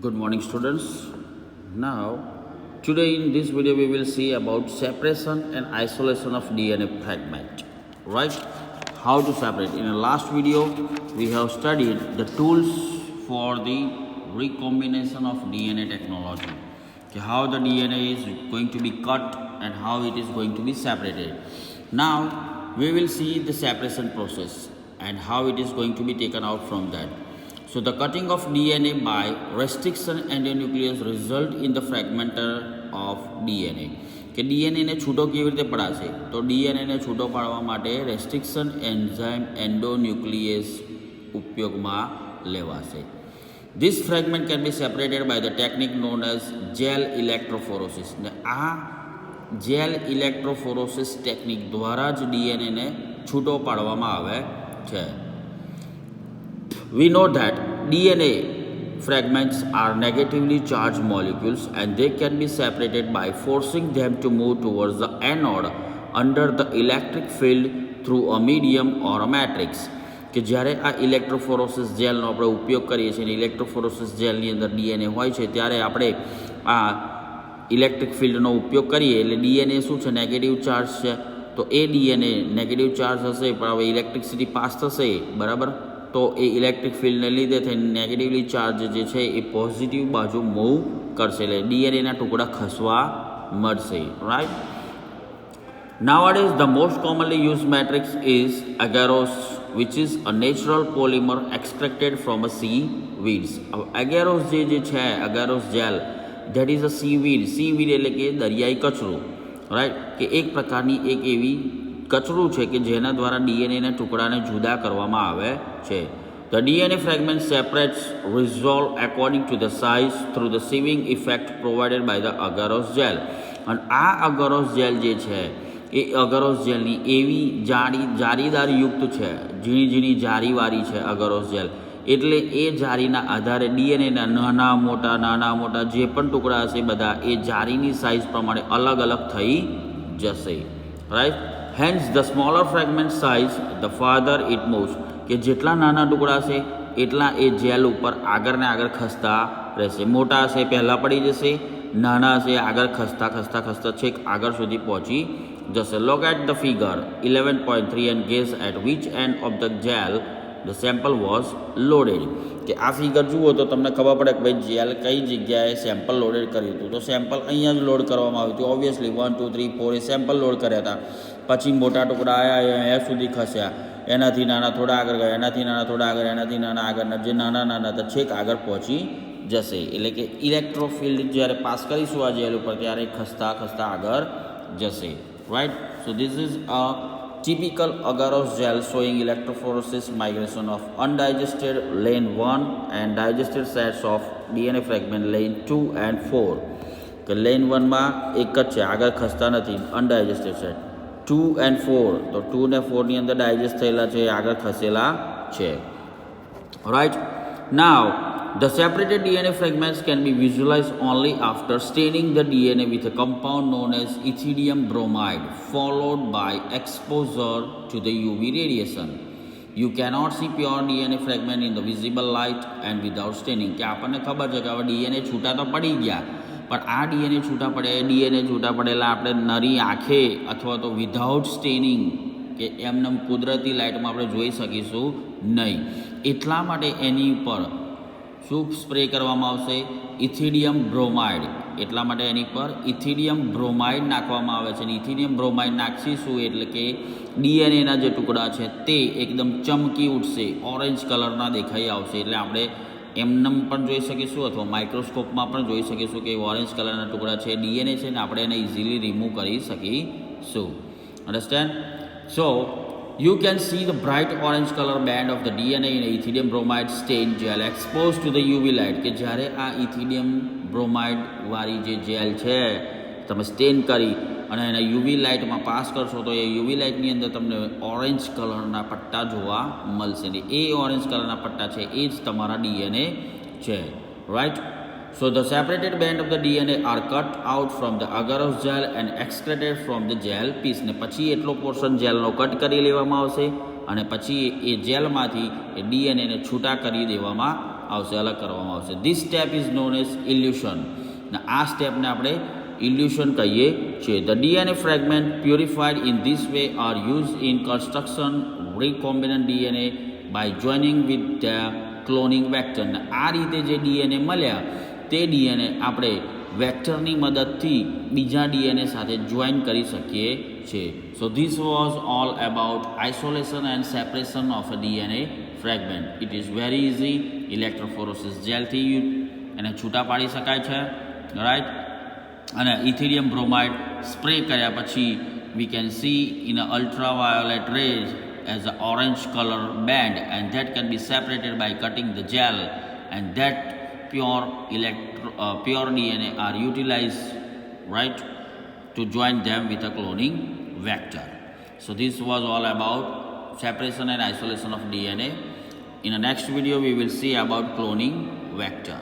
Good morning, students. Now, today in this video we will see about separation and isolation of DNA fragment. Right? How to separate. In the last video we have studied the tools for the recombination of DNA technology. Okay, how the DNA is going to be cut and how it is going to be separated. Now we will see the separation process and how it is going to be taken out from that. So the cutting of DNA by restriction endonuclease result in the fragmentation of DNA. કે ડીએનએને છૂટો કેવી રીતે પડાશે? તો ડીએનએને છૂટો પાડવા માટે restriction enzyme એન્ડોન્યુક્લિયેઝ ઉપયોગમાં લેવાશે. This fragment can be separated by the technique known as gel electrophoresis. ને આ જેલ ઇલેક્ટ્રોફોરોસિસ ટેકનિક દ્વારા જ ડીએનએને છૂટો પાડવામાં આવે છે. We know that DNA fragments are negatively charged molecules and they can be separated by forcing them to move towards the anode under the electric field through a medium or a matrix. કે જ્યારે આ ઇલેક્ટ્રોફોરોસિસ જેલનો આપણે ઉપયોગ કરીએ છીએ અને ઇલેક્ટ્રોફોરોસિસ જેલની અંદર ડીએનએ હોય છે ત્યારે આપણે આ ઇલેક્ટ્રિક ફિલ્ડનો ઉપયોગ કરીએ એટલે ડીએનએ શું છે નેગેટિવ ચાર્જ છે તો એ ડીએનએ નેગેટિવ ચાર્જ હશે પણ હવે ઇલેક્ટ્રિસિટી પાસ થશે બરાબર તો એ ઇલેક્ટ્રિક ફિલ્ડને લીધે થઈને નેગેટિવલી ચાર્જ જે છે એ પોઝિટિવ બાજુ મૂવ કરશે એટલે ડીએનએના ટુકડા ખસવા મળશે. Right. Nowadays the most commonly used matrix is agarose, which is a natural polymer extracted from a seaweeds. agarose જે છે agarose gel that is a seaweed એટલે કે દરિયાઈ કચરું. રાઈટ કે એક પ્રકારની એક એવી કચરું છે કે જેના દ્વારા ડીએનએના ટુકડાને જુદા કરવામાં આવે છે. The DNA fragment separates resolve according to the size through the sieving effect provided by the agarose gel. અને આ agarose gel જે છે એ agarose gelની એવી જારીદાર યુક્ત છે ઝીણી જારીવાળી છે agarose gel એટલે એ જારીના આધારે ડીએનએના નાના મોટા જે પણ ટુકડા હશે બધા એ જારીની સાઇઝ પ્રમાણે અલગ અલગ થઈ જશે. Right. Hence, the smaller fragment size, the farther it moves. કે જેટલા નાના ટુકડા હશે એટલા એ જેલ ઉપર આગળ ને આગળ ખસતા રહેશે. મોટા હશે પહેલાં પડી જશે, નાના હશે આગળ ખસતા છેક આગળ સુધી પહોંચી જશે. Look at the figure 11.3 and guess at which end of the gel the sample was loaded. કે આ ફિગર જુઓ તો તમને ખબર પડે કે ભાઈ જેલ કઈ જગ્યાએ સેમ્પલ લોડેડ કર્યું હતું. તો સેમ્પલ અહીંયા જ લોડ કરવામાં આવ્યું હતું. ઓબ્વિયસલી 1 2 3 4 એ સેમ્પલ લોડ કર્યા હતા. પછી મોટા ટુકડા આવ્યા અહીંયા સુધી ખસ્યા, એનાથી નાના થોડા આગળ ગયા, એનાથી નાના થોડા આગળ, એનાથી નાના આગળના જે નાના હતા છેક આગળ પહોંચી જશે. એટલે કે ઇલેક્ટ્રોફિલ્ડ જ્યારે પાસ કરીશું આ જેલ ઉપર ત્યારે ખસતા આગળ જશે. Right. So this is a typical agarose gel showing electrophoresis migration of undigested lane 1 and digested sets of DNA fragment lane 2 and 4. કે lane 1 માં એક જ છે આગળ ખસતા નથી undigested set, 2 and 4 તો 2 ને 4 ની અંદર ડાયજેસ્ટ થયેલા છે આગળ ખસેલા છે. Right. Now the separated DNA fragments can be visualized only after staining the DNA with a compound known as ethidium bromide followed by exposure to the UV radiation. You cannot see pure DNA fragment in the visible light and without staining. કે આપણને ખબર છે કે હવે DNA છૂટા તો પડી ગયા પણ આ ડીએનએ છૂટા પડેલા આપણે નરી આંખે અથવા તો વિધાઉટ સ્ટેનિંગ કે એમને કુદરતી લાઇટમાં આપણે જોઈ શકીશું નહીં. એટલા માટે એની ઉપર શું સ્પ્રે કરવામાં આવશે? ઇથિડિયમ બ્રોમાઇડ. એટલા માટે એની પર ઇથિડિયમ બ્રોમાઇડ નાખવામાં આવે છે. અને ઇથિડિયમ બ્રોમાઇડ નાખીશું એટલે કે ડીએનએના જે ટુકડા છે તે એકદમ ચમકી ઉઠશે, ઓરેન્જ કલરના દેખાઈ આવશે. એટલે આપણે એમનેમ પણ જોઈ શકીશું અથવા માઇક્રોસ્કોપમાં પણ જોઈ શકીશું કે ઓરેન્જ કલરના ટુકડા છે ડીએનએ છે ને આપણે એને ઇઝીલી રિમૂવ કરી શકીશું. Understand? So you can see the bright orange color band of the DNA in a ethidium bromide stain gel exposed to the UV light. કે જ્યારે આ ઇથિડિયમ બ્રોમાઇડ વાળી જે જેલ છે તમે સ્ટેન કરી અને એને યુવી લાઇટમાં પાસ કરશો તો એ યુવી લાઇટની અંદર તમને ઓરેન્જ કલરના પટ્ટા જોવા મળશે ને એ ઓરેન્જ કલરના પટ્ટા છે એ જ તમારા ડીએનએ છે. Right. So the separated band of the DNA are cut out from the agarose gel and excreted from the gel piece. ને પછી એટલો પોર્શન જેલનો કટ કરી લેવામાં આવશે અને પછી એ જેલમાંથી એ ડીએનએને છૂટા કરી દેવામાં આવશે, અલગ કરવામાં આવશે. This step is known as elution. આ સ્ટેપને આપણે ઇલ્યુશન કહીએ છીએ. The DNA fragment purified in this way are use in construction recombinant DNA by joining with the cloning vector. આ રીતે જે ડીએનએ મળ્યા તે ડીએનએ આપણે વેક્ટરની મદદથી બીજા ડીએનએ સાથે જોઈન કરી શકીએ છીએ. So this was all about isolation and separation of a DNA fragment. It is very easy. Electrophoresis જેલથી એને છૂટા પાડી શકાય છે, રાઈટ. અને ઇથેરિયમ બ્રોમાઇડ સ્પ્રે કર્યા પછી we can see in a ultraviolet rays as an orange color band, and that can be separated by cutting the gel, and that pure DNA are utilized, right, to join them with a cloning vector. So this was all about separation and isolation of DNA. In the next video we will see about cloning vector.